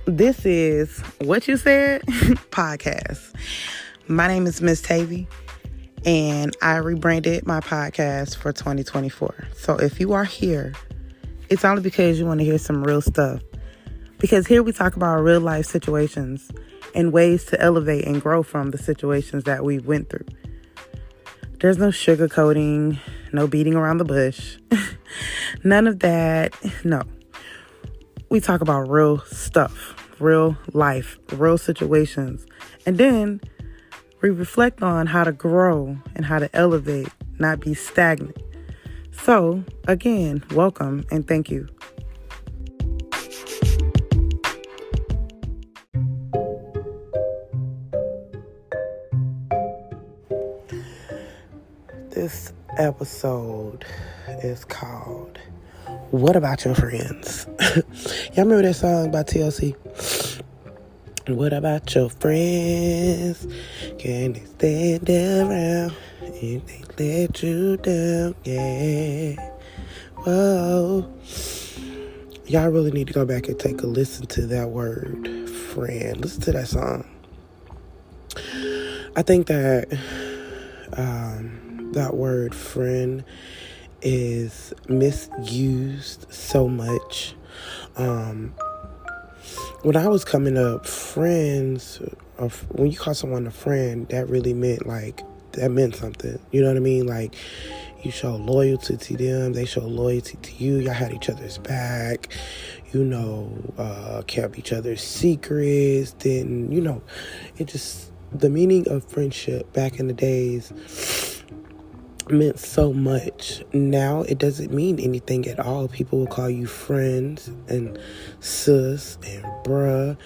This is What You Said podcast. My name is Miss Tavy, and I rebranded my podcast for 2024. So if you are here, it's only because you want to hear some real stuff. Because here we talk about real life situations and ways to elevate and grow from the situations that we went through. There's no sugarcoating, no beating around the bush, none of that. No. We talk about real stuff, real life, real situations. And then we reflect on how to grow and how to elevate, not be stagnant. So, again, welcome and thank you. This episode is called What About Your Friends? Y'all remember that song by TLC? What about your friends? Can they stand around if they let you down? Yeah. Whoa. Y'all really need to go back and take a listen to that word, friend. Listen to that song. I think that that word friend is misused so much. When I was coming up, friends, when you call someone a friend, that really meant that meant something. You know what I mean? Like, you show loyalty to them, they show loyalty to you. Y'all had each other's back, kept each other's secrets. Then, the meaning of friendship back in the days meant so much. Now it doesn't mean anything at all. People will call you friends and sis and bruh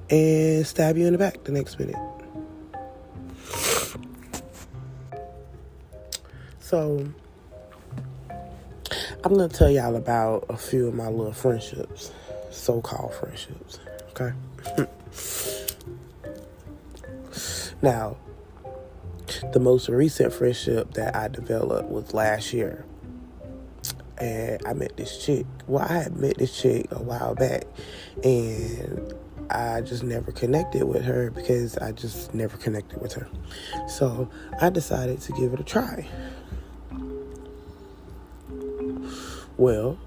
and stab you in the back the next minute. So I'm going to tell y'all about a few of my little friendships, so-called friendships, okay? Now, the most recent friendship that I developed was last year. And I met this chick. Well, I had met this chick a while back. And I just never connected with her because I just never connected with her. So I decided to give it a try. Well,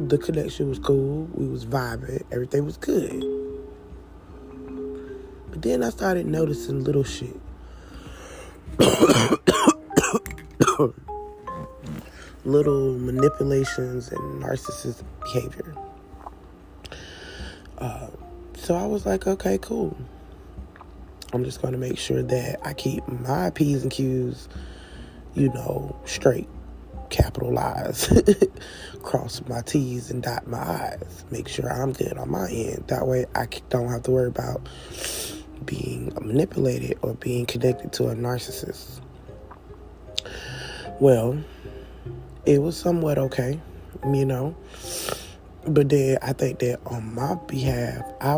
the connection was cool. We was vibing. Everything was good. But then I started noticing little shit. Little manipulations and narcissistic behavior. So I was like, okay, cool. I'm just going to make sure that I keep my P's and Q's, straight, capitalized, cross my T's and dot my I's. Make sure I'm good on my end. That way I don't have to worry about being manipulated or being connected to a narcissist. Well, it was somewhat okay, but then I think that on my behalf, I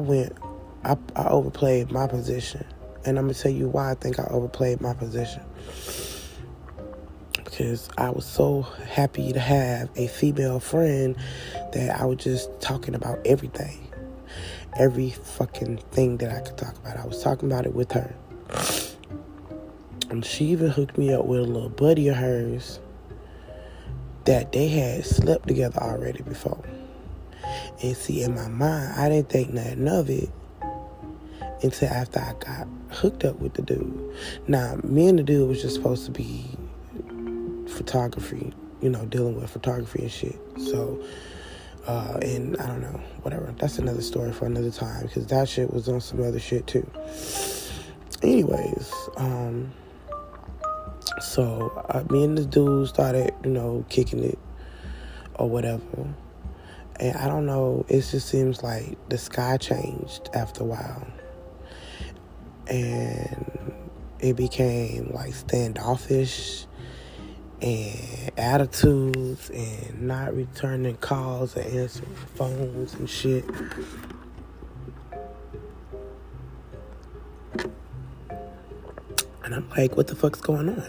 overplayed my position. And I'm going to tell you why I think I overplayed my position. Because I was so happy to have a female friend that I was just talking about everything. Every fucking thing that I could talk about. I was talking about it with her. And she even hooked me up with a little buddy of hers that they had slept together already before. And see, in my mind, I didn't think nothing of it until after I got hooked up with the dude. Now, me and the dude was just supposed to be photography, dealing with photography and shit. So, and I don't know, whatever. That's another story for another time, because that shit was on some other shit too. Anyways, so me and this dude started, kicking it or whatever. And I don't know, it just seems like the sky changed after a while. And it became like standoffish and attitudes and not returning calls or answering phones and shit. And I'm like, what the fuck's going on?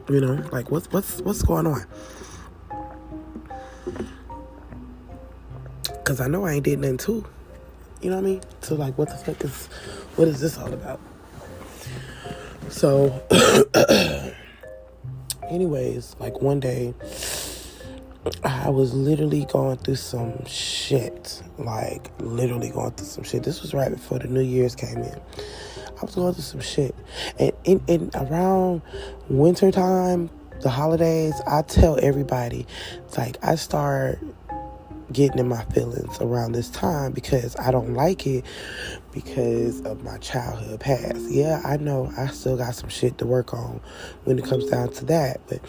What's going on? Because I know I ain't did nothing too. You know what I mean? So, like, what is this all about? So, anyways, like, one day, I was literally going through some shit. Like, literally going through some shit. This was right before the New Year's came in. I was going through some shit. And in around winter time, the holidays, I tell everybody, it's like, I start getting in my feelings around this time because I don't like it because of my childhood past. Yeah, I know I still got some shit to work on when it comes down to that, but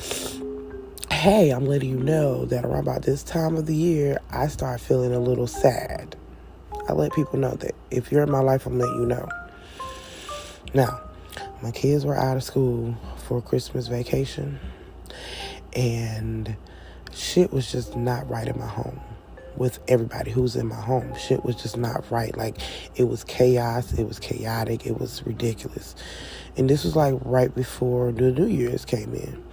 hey, I'm letting you know that around about this time of the year, I start feeling a little sad. I let people know that if you're in my life, I'm letting you know. Now, my kids were out of school for Christmas vacation, and shit was just not right in my home. With everybody who's in my home, shit was just not right. Like, it was chaos, it was chaotic, it was ridiculous. And this was like right before the New Year's came in.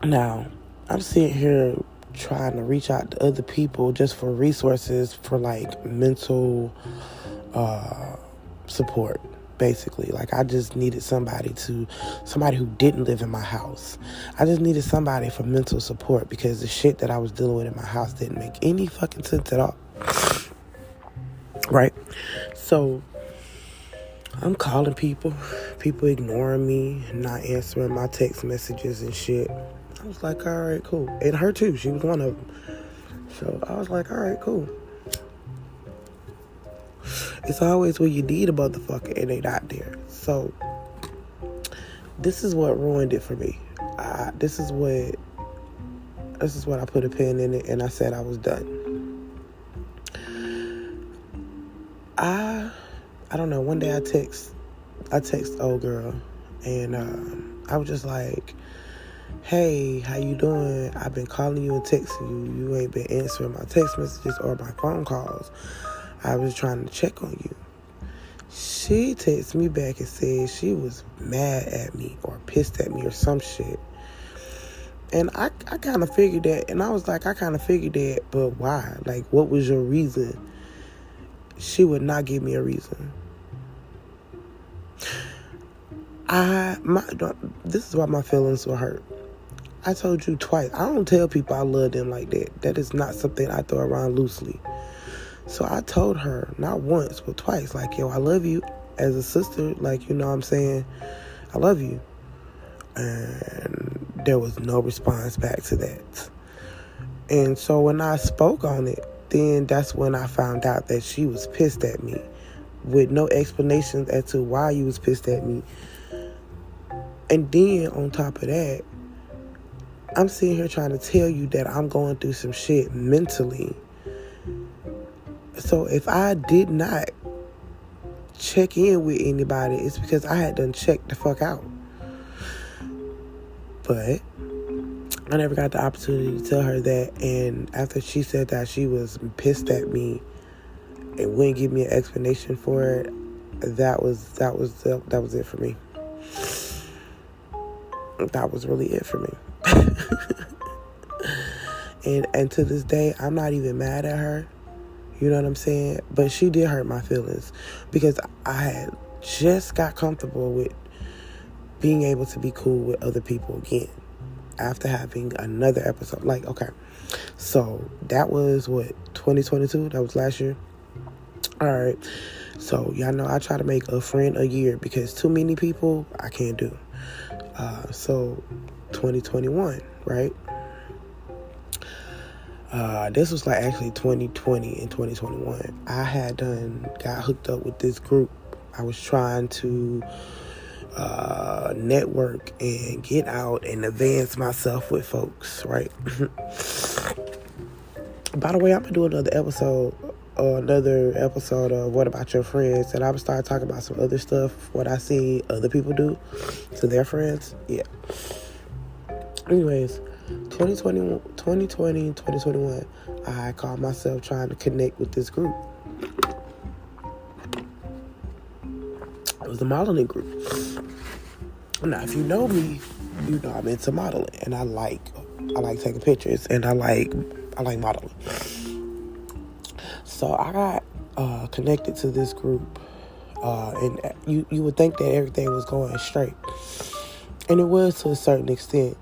Now, I'm sitting here trying to reach out to other people just for resources for like mental support. Basically, like, I just needed somebody who didn't live in my house. I just needed somebody for mental support because the shit that I was dealing with in my house didn't make any fucking sense at all. Right? So, I'm calling people ignoring me, not answering my text messages and shit. I was like, all right, cool. And her too, she was one of them. So, I was like, all right, cool. It's always when you need a motherfucker and they not there. So, this is what ruined it for me. This is what I put a pin in it and I said I was done. I don't know. One day I text old girl and I was just like, hey, how you doing? I've been calling you and texting you. You ain't been answering my text messages or my phone calls. I was trying to check on you. She texted me back and said she was mad at me or pissed at me or some shit. And I kind of figured that. And I was like, I kind of figured that, but why? Like, what was your reason? She would not give me a reason. This is why my feelings were hurt. I told you twice. I don't tell people I love them like that. That is not something I throw around loosely. So I told her, not once, but twice, like, yo, I love you as a sister. Like, you know what I'm saying? I love you. And there was no response back to that. And so when I spoke on it, then that's when I found out that she was pissed at me with no explanations as to why you was pissed at me. And then on top of that, I'm sitting here trying to tell you that I'm going through some shit mentally. So if I did not check in with anybody, it's because I had done checked the fuck out. But I never got the opportunity to tell her that. And after she said that she was pissed at me and wouldn't give me an explanation for it, that was it for me. That was really it for me. and to this day, I'm not even mad at her. You know what I'm saying? But she did hurt my feelings because I had just got comfortable with being able to be cool with other people again after having another episode. Like, okay, so that was 2022? That was last year? All right. So y'all know I try to make a friend a year because too many people I can't do. So 2021, right? This was like actually 2020 and 2021. I had got hooked up with this group. I was trying to network and get out and advance myself with folks, right? By the way, I'm gonna do another episode of What About Your Friends, and I'm gonna start talking about some other stuff, what I see other people do to their friends. Yeah. Anyways, 2020 and 2021, I called myself trying to connect with this group. It was a modeling group. Now, if you know me, you know I'm into modeling, and I like taking pictures, and I like modeling. So I got connected to this group, and you would think that everything was going straight, and it was to a certain extent.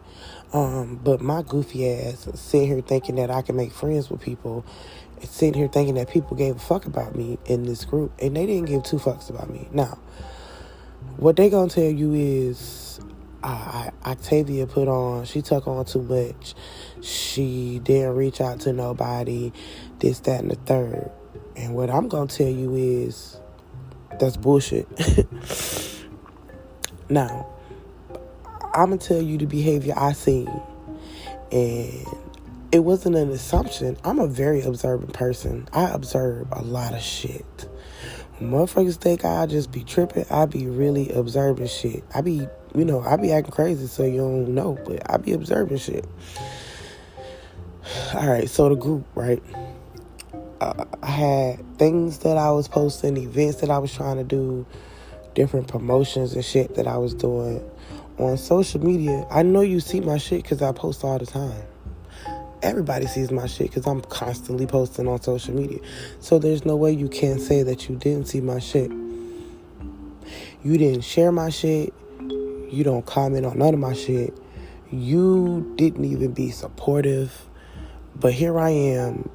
But my goofy ass sitting here thinking that I can make friends with people, and sitting here thinking that people gave a fuck about me in this group, and they didn't give two fucks about me. Now, what they gonna tell you is, Octavia she took on too much. She didn't reach out to nobody, this, that, and the third. And what I'm gonna tell you is, that's bullshit. Now, I'm gonna tell you the behavior I seen, and it wasn't an assumption. I'm a very observant person. I observe a lot of shit. When motherfuckers think I just be tripping, I be really observing shit. I be acting crazy so you don't know, but I be observing shit. Alright, so the group, right? I had things that I was posting, events that I was trying to do, different promotions and shit that I was doing on social media. I know you see my shit because I post all the time. Everybody sees my shit because I'm constantly posting on social media. So there's no way you can say that you didn't see my shit. You didn't share my shit. You don't comment on none of my shit. You didn't even be supportive. But here I am,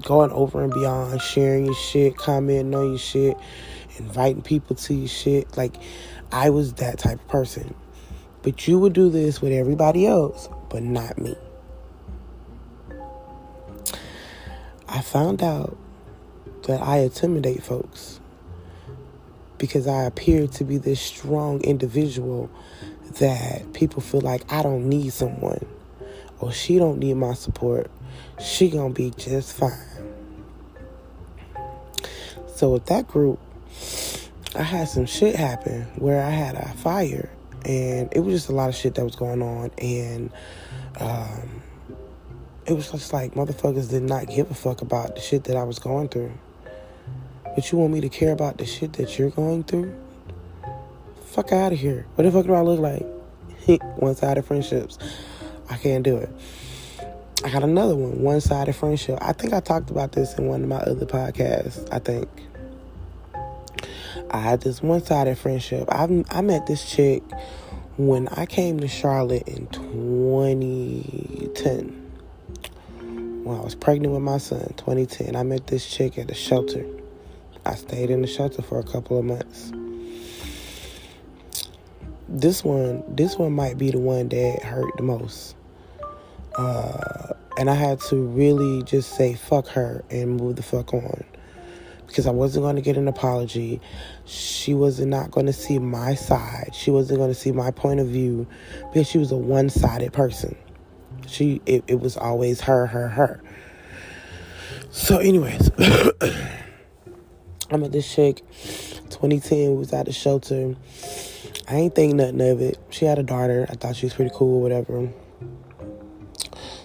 going over and beyond, sharing your shit, commenting on your shit, inviting people to your shit. Like, I was that type of person. But you would do this with everybody else, but not me. I found out that I intimidate folks because I appear to be this strong individual that people feel like I don't need someone, or she don't need my support. She gonna be just fine. So with that group, I had some shit happen where I had a fire, and it was just a lot of shit that was going on, and it was just like motherfuckers did not give a fuck about the shit that I was going through. But you want me to care about the shit that you're going through? Fuck out of here. What the fuck do I look like? One-sided friendships. I can't do it. I got another one, one-sided friendship. I think I talked about this in one of my other podcasts, I think. I had this one-sided friendship. I met this chick when I came to Charlotte in 2010. When I was pregnant with my son, 2010. I met this chick at a shelter. I stayed in the shelter for a couple of months. This one might be the one that hurt the most. And I had to really just say fuck her and move the fuck on. Because I wasn't going to get an apology. She was not going to see my side. She wasn't going to see my point of view. Because she was a one-sided person. It was always her. So anyways, I met this chick, 2010, we was at the shelter. I ain't think nothing of it. She had a daughter. I thought she was pretty cool or whatever.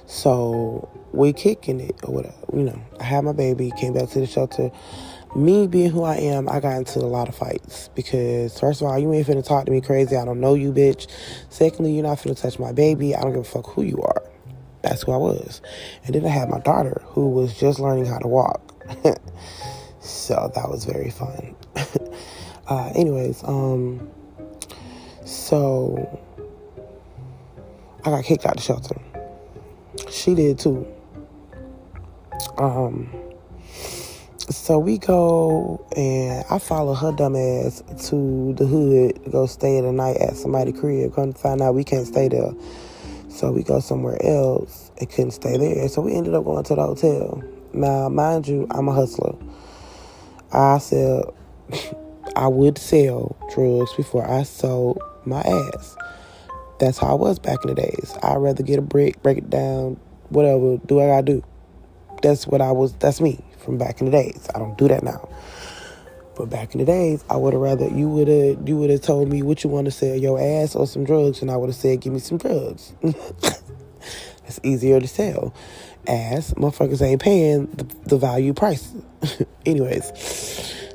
So we kicking it or whatever. I had my baby, came back to the shelter. Me being who I am, I got into a lot of fights. Because first of all, you ain't finna talk to me crazy. I don't know you, bitch. Secondly, you're not finna touch my baby. I don't give a fuck who you are. That's who I was. And then I had my daughter who was just learning how to walk. So that was very fun. Anyways, so I got kicked out the shelter. She did too. So we go and I follow her dumb ass to the hood to go stay the night at somebody's crib. Come to find out we can't stay there. So we go somewhere else and couldn't stay there. So we ended up going to the hotel. Now, mind you, I'm a hustler. I would sell drugs before I sold my ass. That's how I was back in the days. I'd rather get a brick, break it down, whatever, do what I gotta do. That's me from back in the days. I don't do that now. But back in the days, I would have rather, you would have told me what you want to sell, your ass or some drugs, and I would have said, give me some drugs. It's easier to sell. Ass, motherfuckers ain't paying the value price. Anyways,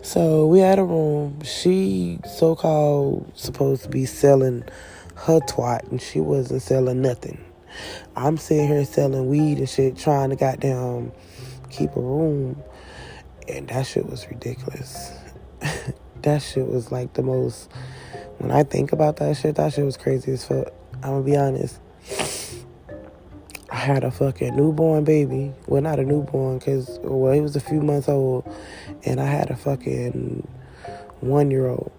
so we had a room. She so-called supposed to be selling her twat, and she wasn't selling nothing. I'm sitting here selling weed and shit, trying to goddamn keep a room. And that shit was ridiculous. That shit was like the most, when I think about that shit was crazy as fuck. I'm gonna be honest. I had a fucking newborn baby. Well, not a newborn, because, well, he was a few months old. And I had a fucking 1-year-old.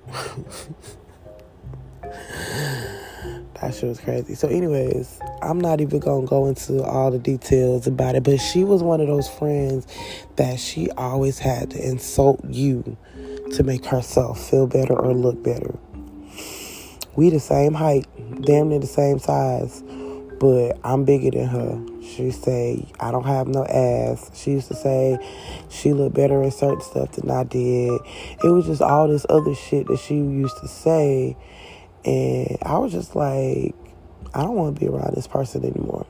That shit was crazy. So anyways, I'm not even going to go into all the details about it. But she was one of those friends that she always had to insult you to make herself feel better or look better. We the same height, damn near the same size. But I'm bigger than her. She say, I don't have no ass. She used to say she looked better in certain stuff than I did. It was just all this other shit that she used to say. And I was just like, I don't want to be around this person anymore.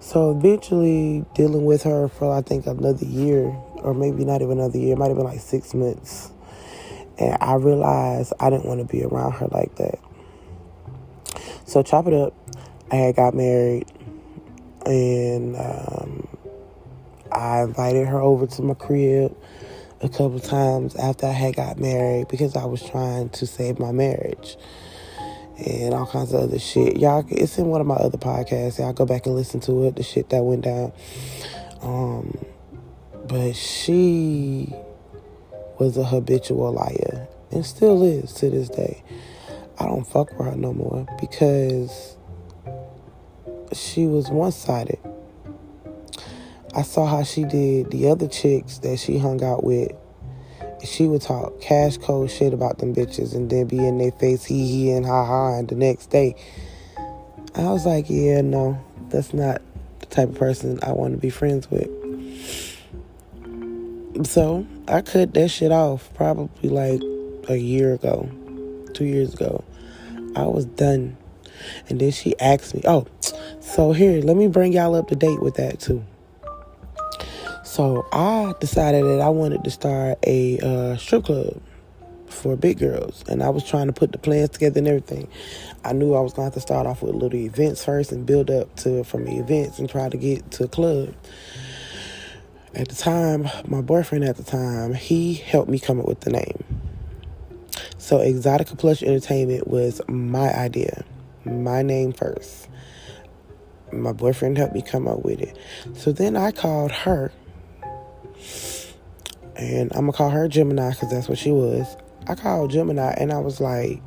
So eventually, dealing with her for, I think, another year, or maybe not even another year, it might have been like 6 months. And I realized I didn't want to be around her like that. So chop it up. I had got married, and I invited her over to my crib a couple times after I had got married because I was trying to save my marriage and all kinds of other shit. Y'all, it's in one of my other podcasts. Y'all go back and listen to it, the shit that went down. But she was a habitual liar and still is to this day. I don't fuck with her no more because she was one-sided. I saw how she did the other chicks that she hung out with. She would talk cash cold shit about them bitches and then be in their face hee and ha and the next day. I was like, yeah, no, that's not the type of person I want to be friends with. So I cut that shit off probably like a year ago, 2 years ago. I was done. And then she asked me, so here, let me bring y'all up to date with that too. So I decided that I wanted to start a strip club for big girls. And I was trying to put the plans together and everything. I knew I was going to have to start off with little events first and build up to from the events and try to get to a club. At the time, my boyfriend at the time, he helped me come up with the name. So Exotica Plush Entertainment was my idea. My name first. My boyfriend helped me come up with it. So then I called her. And I'm going to call her Gemini because that's what she was. I called Gemini and I was like,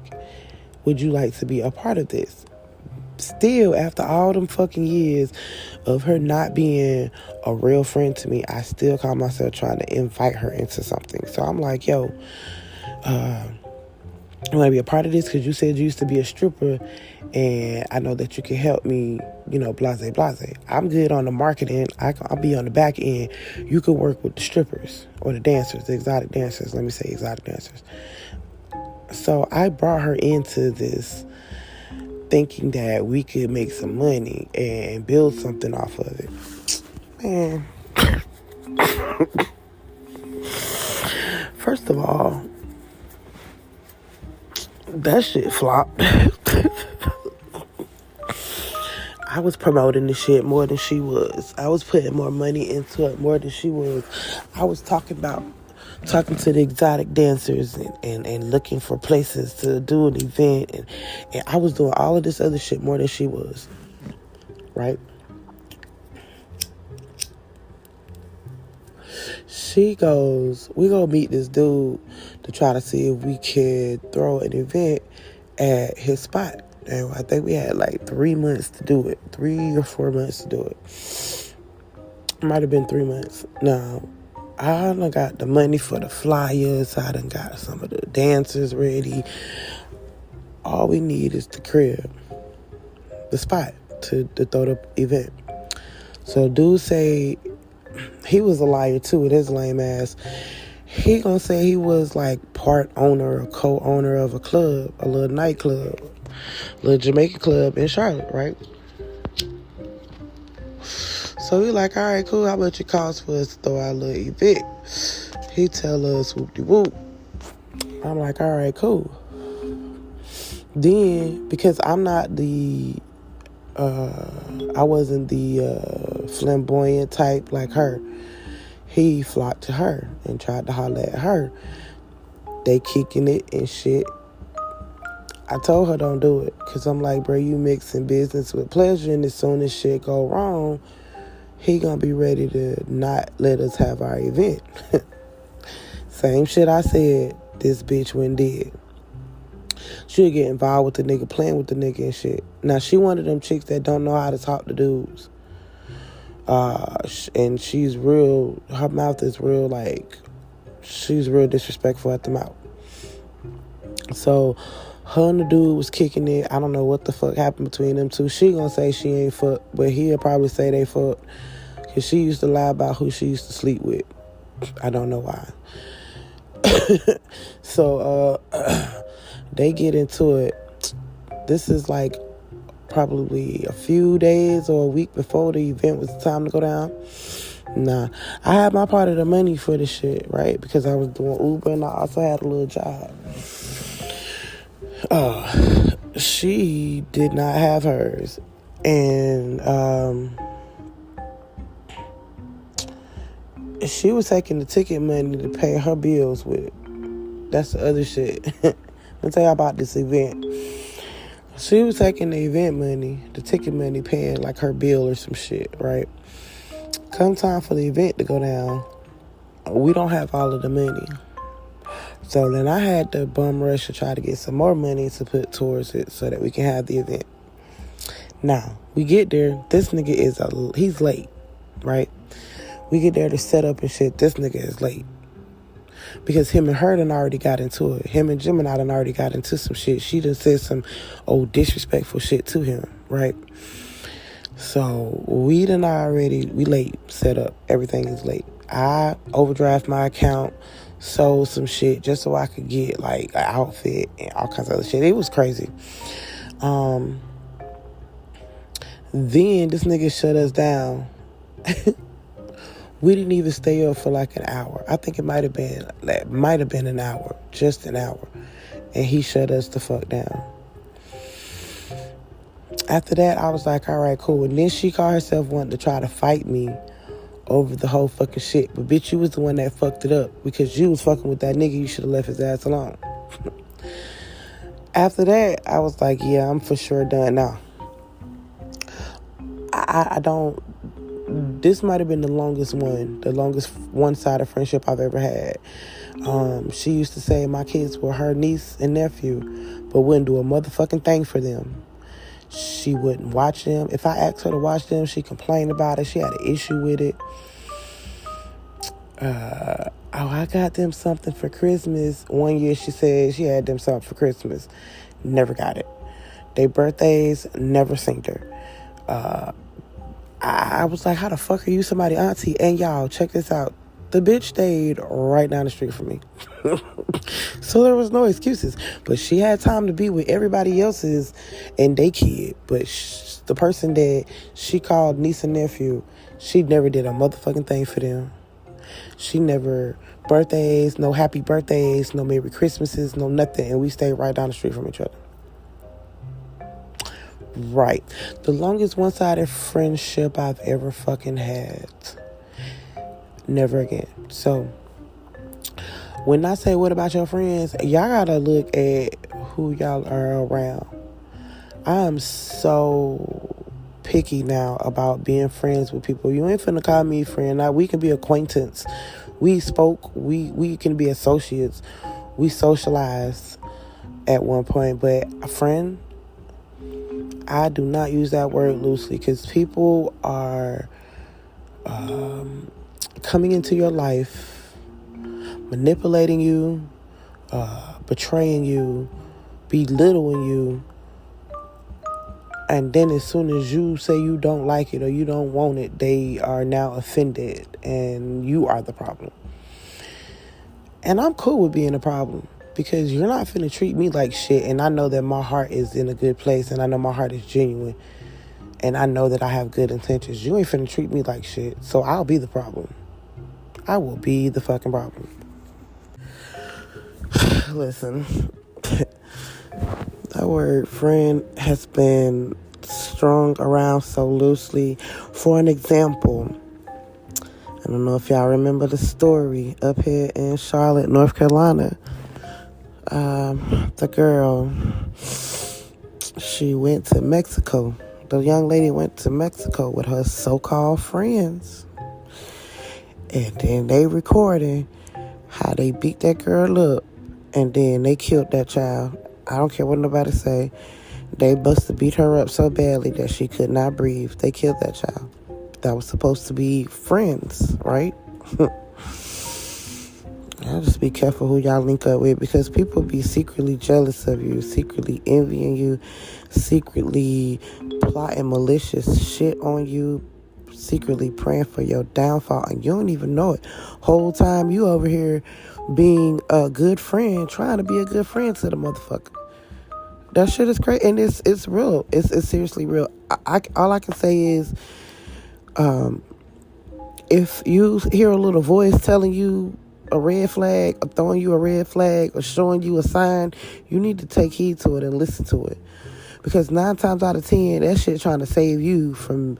would you like to be a part of this? Still, after all them fucking years of her not being a real friend to me, I still call myself trying to invite her into something. So I'm like, yo, you want to be a part of this? Because you said you used to be a stripper and I know that you can help me, blase, blase. I'm good on the marketing. I'll be on the back end. You could work with the strippers or the dancers, the exotic dancers. Let me say exotic dancers. So I brought her into this thinking that we could make some money and build something off of it. Man. First of all, that shit flopped. I was promoting the shit more than she was. I was putting more money into it more than she was. I was talking to the exotic dancers and looking for places to do an event. And I was doing all of this other shit more than she was. Right? She goes, we gonna meet this dude to try to see if we could throw an event at his spot. And I think we had like 3 months to do it. 3 or 4 months to do it. Might have been 3 months. No. I done got the money for the flyers. I done got some of the dancers ready. All we need is the crib. The spot to throw the event. So dude say, he was a liar too with his lame ass. He gonna say he was like part owner or co-owner of a club, a little nightclub, a little Jamaican club in Charlotte, right? So we like, all right, cool. How much it cost for us to throw our little event? He tell us whoop-de-whoop. I'm like, all right, cool. Then, because I'm not I wasn't the flamboyant type like her. he flocked to her and tried to holler at her. They kicking it and shit. I told her don't do it, because I'm like, bro, you mixing business with pleasure, and as soon as shit go wrong, he gonna be ready to not let us have our event. Same shit I said, this bitch went did. She'll get involved with the nigga, playing with the nigga and shit. Now, she one of them chicks that don't know how to talk to dudes. And she's real, her mouth is real, like, she's real disrespectful at the mouth. So, her and the dude was kicking it. I don't know what the fuck happened between them two. She gonna say she ain't fucked, but he'll probably say they fucked. Because she used to lie about who she used to sleep with. I don't know why. So, they get into it. This is like probably a few days or a week before the event was time to go down. Nah, I had my part of the money for this shit, right? Because I was doing Uber and I also had a little job. She did not have hers. And she was taking the ticket money to pay her bills with. That's the other shit. Let me tell you about this event. She was taking the event money, the ticket money, paying like her bill or some shit, right? Come time for the event to go down, we don't have all of the money. So then I had to bum rush to try to get some more money to put towards it so that we can have the event. Now, we get there, this nigga he's late, right? We get there to set up and shit, this nigga is late. Because him and her done already got into it. Him and Jim and I done already got into some shit. She done said some old disrespectful shit to him, right? So we late, set up. Everything is late. I overdraft my account, sold some shit just so I could get like an outfit and all kinds of other shit. It was crazy. Then this nigga shut us down. We didn't even stay up for like an hour. I think it might have been an hour, just an hour. And he shut us the fuck down. After that, I was like, all right, cool. And then she called herself wanting to try to fight me over the whole fucking shit. But bitch, you was the one that fucked it up. Because you was fucking with that nigga, you should have left his ass alone. After that, I was like, yeah, I'm for sure done now. I don't... This might have been the longest one-sided friendship I've ever had. She used to say my kids were her niece and nephew, but wouldn't do a motherfucking thing for them. She wouldn't watch them. If I asked her to watch them, she complained about it. She had an issue with it. I got them something for Christmas. One year she said she had them something for Christmas. Never got it. Their birthdays, never seen her. I was like, how the fuck are you somebody auntie? And y'all, check this out. The bitch stayed right down the street from me. So there was no excuses. But she had time to be with everybody else's and they kid. But the person that she called niece and nephew, she never did a motherfucking thing for them. She never, birthdays, no happy birthdays, no Merry Christmases, no nothing. And we stayed right down the street from each other. Right. The longest one-sided friendship I've ever fucking had. Never again. So, when I say, what about your friends? Y'all gotta look at who y'all are around. I am so picky now about being friends with people. You ain't finna call me friend. Now, we can be acquaintance. We spoke. We can be associates. We socialized at one point. But a friend... I do not use that word loosely because people are coming into your life, manipulating you, betraying you, belittling you, and then as soon as you say you don't like it or you don't want it, they are now offended and you are the problem. And I'm cool with being a problem. Because you're not finna treat me like shit. And I know that my heart is in a good place. And I know my heart is genuine. And I know that I have good intentions. You ain't finna treat me like shit. So I'll be the problem. I will be the fucking problem. Listen. That word friend has been strung around so loosely. For an example, I don't know if y'all remember the story up here in Charlotte, North Carolina. The girl, she went to Mexico. The young lady went to Mexico with her so-called friends. And then they recorded how they beat that girl up. And then they killed that child. I don't care what nobody say. They busted beat her up so badly that she could not breathe. They killed that child. That was supposed to be friends, right? Y'all just be careful who y'all link up with, because people be secretly jealous of you, secretly envying you, secretly plotting malicious shit on you, secretly praying for your downfall, and you don't even know it. Whole time you over here being a good friend, trying to be a good friend to the motherfucker. That shit is crazy, and it's real. It's seriously real. All I can say is, if you hear a little voice telling you a red flag, or throwing you a red flag, or showing you a sign, you need to take heed to it and listen to it. Because 9 times out of 10, that shit trying to save you from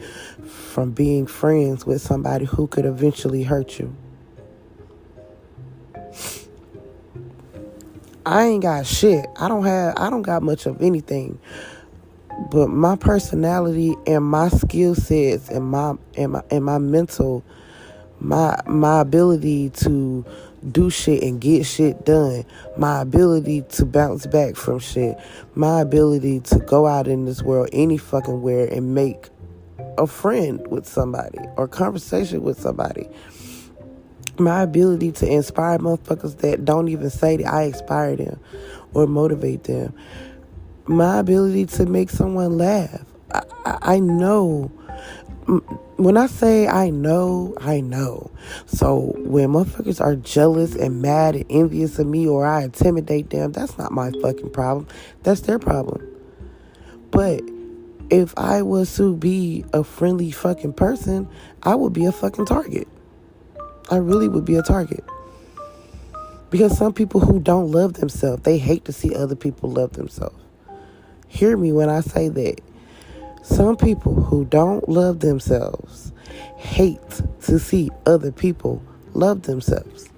being friends with somebody who could eventually hurt you. I ain't got shit. I don't got much of anything. But my personality and my skill sets and my mental, my ability to do shit and get shit done, my ability to bounce back from shit, my ability to go out in this world any fucking where and make a friend with somebody or conversation with somebody, my ability to inspire motherfuckers that don't even say that I inspire them or motivate them, my ability to make someone laugh. I know. When I say I know. So when motherfuckers are jealous and mad and envious of me, or I intimidate them, that's not my fucking problem. That's their problem. But if I was to be a friendly fucking person, I would be a fucking target. I really would be a target. Because some people who don't love themselves, they hate to see other people love themselves. Hear me when I say that. Some people who don't love themselves hate to see other people love themselves.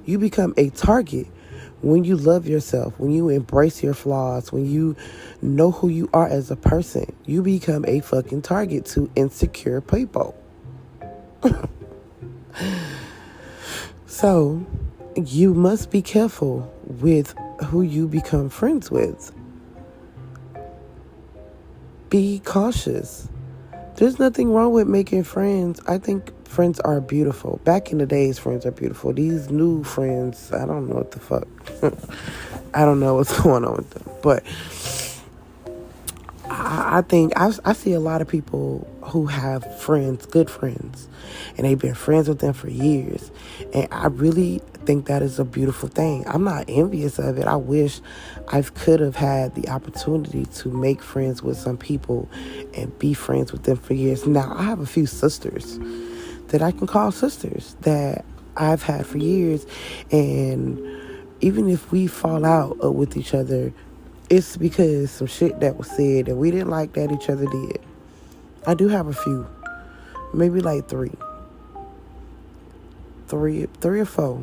You become a target when you love yourself, when you embrace your flaws, when you know who you are as a person. You become a fucking target to insecure people. So, you must be careful with who you become friends with. Be cautious. There's nothing wrong with making friends. I think friends are beautiful. Back in the days, friends are beautiful. These new friends, I don't know what the fuck. I don't know what's going on with them. But I think I see a lot of people who have friends, good friends, and they've been friends with them for years. And I really think that is a beautiful thing. I'm not envious of it. I wish I could have had the opportunity to make friends with some people and be friends with them for years. Now, I have a few sisters that I can call sisters that I've had for years. And even if we fall out with each other, it's because some shit that was said that we didn't like that each other did. I do have a few. Maybe like three or four.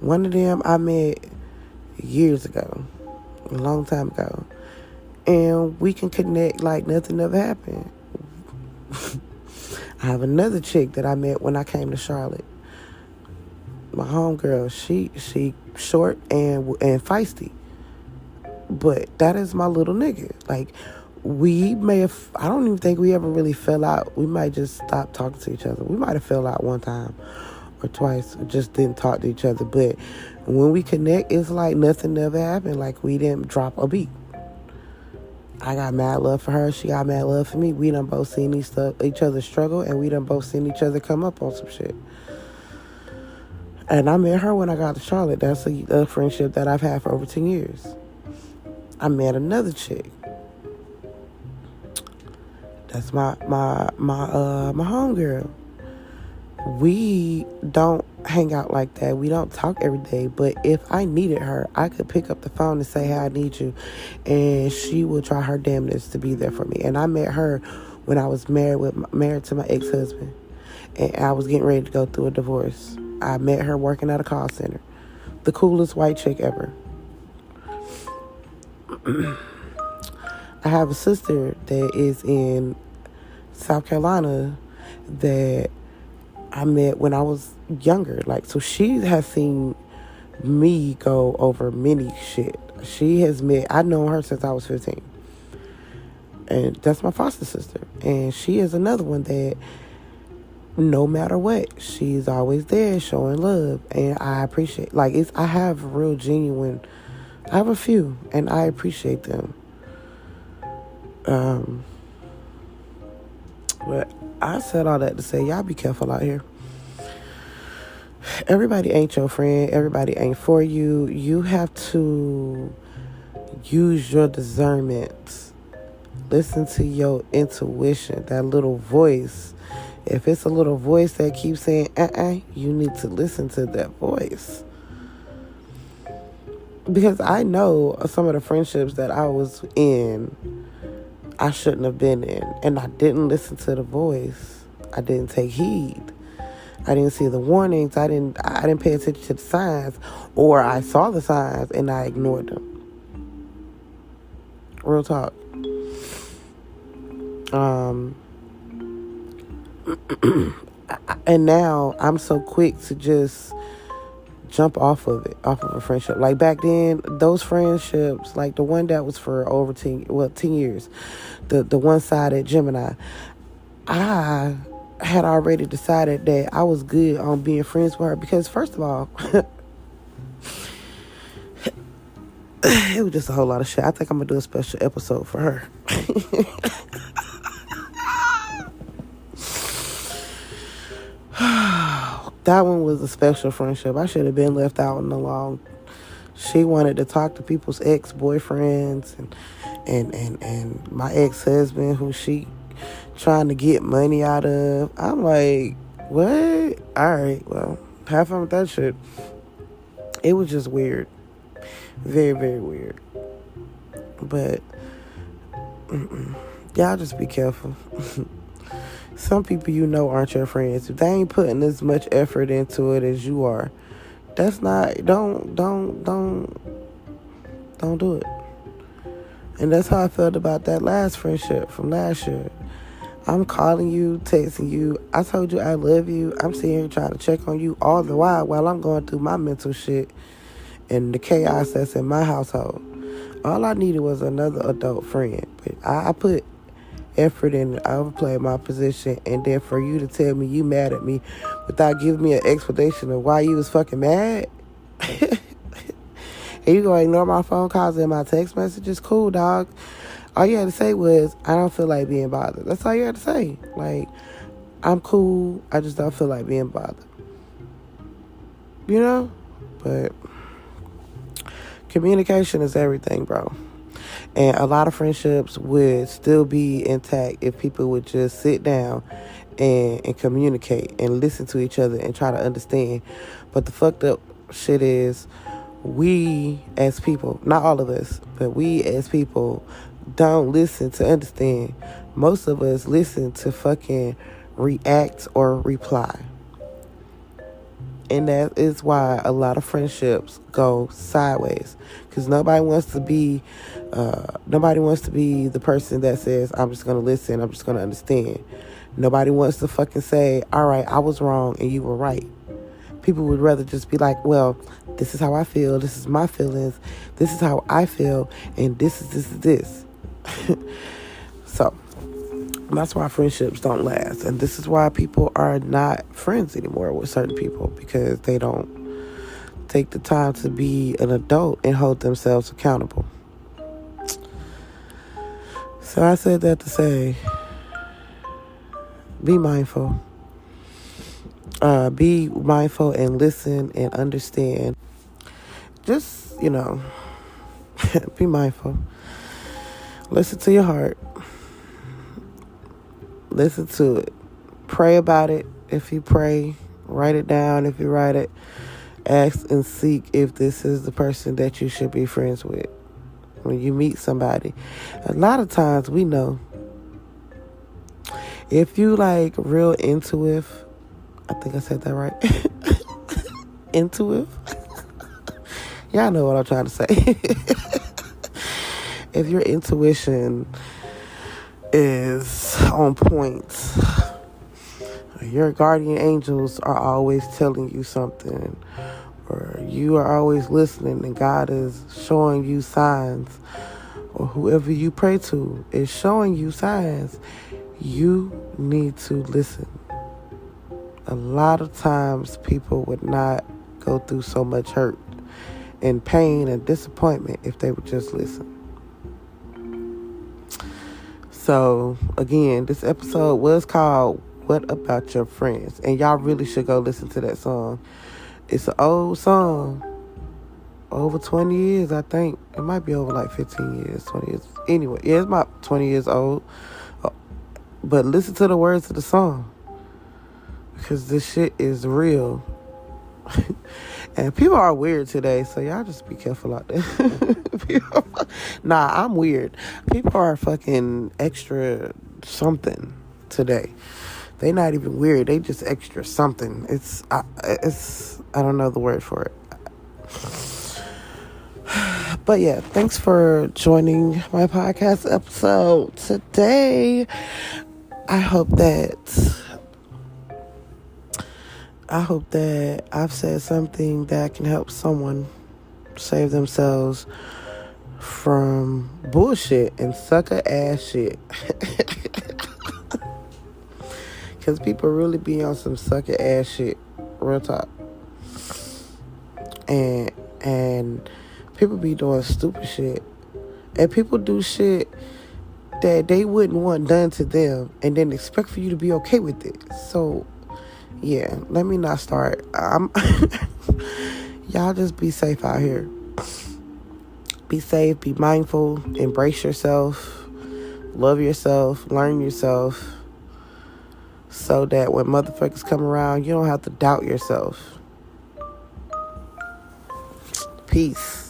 One of them I met years ago, a long time ago. And we can connect like nothing ever happened. I have another chick that I met when I came to Charlotte. My homegirl, she short and feisty. But that is my little nigga. Like, we may have, I don't even think we ever really fell out. We might just stop talking to each other. We might have fell out one time or twice, or just didn't talk to each other. But when we connect, it's like nothing ever happened. Like, we didn't drop a beat. I got mad love for her. She got mad love for me. We done both seen each other struggle, and we done both seen each other come up on some shit. And I met her when I got to Charlotte. That's a friendship that I've had for over 10 years. I met another chick. That's my homegirl. We don't hang out like that. We don't talk every day. But if I needed her, I could pick up the phone and say, "Hey, I need you," and she will try her damnedest to be there for me. And I met her when I was married to my ex-husband. and I was getting ready to go through a divorce. I met her working at a call center. The coolest white chick ever. I have a sister that is in South Carolina that I met when I was younger. Like, so she has seen me go over many shit. I've known her since I was 15. And that's my foster sister. And she is another one that no matter what, she's always there showing love. And I appreciate, I have I have a few, and I appreciate them. But I said all that to say, y'all be careful out here. Everybody ain't your friend. Everybody ain't for you. You have to use your discernment. Listen to your intuition, that little voice. If it's a little voice that keeps saying, you need to listen to that voice. Because I know some of the friendships that I was in, I shouldn't have been in. And I didn't listen to the voice. I didn't take heed. I didn't see the warnings. I didn't pay attention to the signs. Or I saw the signs and I ignored them. Real talk. And now I'm so quick to just jump off of a friendship. Like back then, those friendships, like the one that was for over 10 years, the one side at Gemini, I had already decided that I was good on being friends with her because, first of all, it was just a whole lot of shit. I think I'm gonna do a special episode for her. That one was a special friendship. I should have been left out in the long. She wanted to talk to people's ex-boyfriends and my ex-husband who she trying to get money out of. I'm like, what? All right, well, have fun with that shit. It was just weird. Very, very weird. But y'all just be careful. Some people aren't your friends. If they ain't putting as much effort into it as you are, that's not, don't do it. And that's how I felt about that last friendship from last year. I'm calling you, texting you. I told you I love you. I'm sitting here trying to check on you all the while I'm going through my mental shit and the chaos that's in my household. All I needed was another adult friend. But I put effort in it. I overplayed my position. And then for you to tell me you mad at me without giving me an explanation of why you was fucking mad. And you gonna ignore my phone calls and my text messages? Cool, dog. All you had to say was, I don't feel like being bothered. That's all you had to say. Like, I'm cool. I just don't feel like being bothered. You know? But communication is everything, bro. And a lot of friendships would still be intact if people would just sit down and communicate and listen to each other and try to understand. But the fucked up shit is, we as people, not all of us, but we as people don't listen to understand. Most of us listen to fucking react or reply. And that is why a lot of friendships go sideways. Because nobody wants to be the person that says, I'm just going to listen, I'm just going to understand. Nobody wants to fucking say, all right, I was wrong and you were right. People would rather just be like, well, this is how I feel, this is my feelings, this is how I feel, and this is this. So, that's why friendships don't last. And this is why people are not friends anymore with certain people, because they don't take the time to be an adult and hold themselves accountable. So I said that to say, be mindful. Be mindful and listen and understand. Just, be mindful. Listen to your heart. Listen to it. Pray about it. If you pray, write it down. If you write it, ask and seek if this is the person that you should be friends with. When you meet somebody, a lot of times we know. If you real intuitive I think I said that right. Intuitive. Y'all know what I'm trying to say. If your intuition is on point, your guardian angels are always telling you something, or you are always listening and God is showing you signs, or whoever you pray to is showing you signs, you need to listen. A lot of times people would not go through so much hurt and pain and disappointment if they would just listen. So, again, this episode was called What About Your Friends? And y'all really should go listen to that song. It's an old song. Over 20 years, I think. It might be over like 15 years, 20 years. Anyway, yeah, it's about 20 years old. But listen to the words of the song. Because this shit is real. And people are weird today, so y'all just be careful out there. Nah, I'm weird. People are fucking extra something today. They not even weird. They just extra something. I don't know the word for it. But yeah, thanks for joining my podcast episode today. I hope that I've said something that can help someone save themselves from bullshit and sucker ass shit. Because people really be on some sucker ass shit. Real talk. And people be doing stupid shit. And people do shit that they wouldn't want done to them and then expect for you to be okay with it. So, yeah, let me not start. Y'all just be safe out here. Be safe, be mindful, embrace yourself, love yourself, learn yourself, so that when motherfuckers come around, you don't have to doubt yourself. Peace.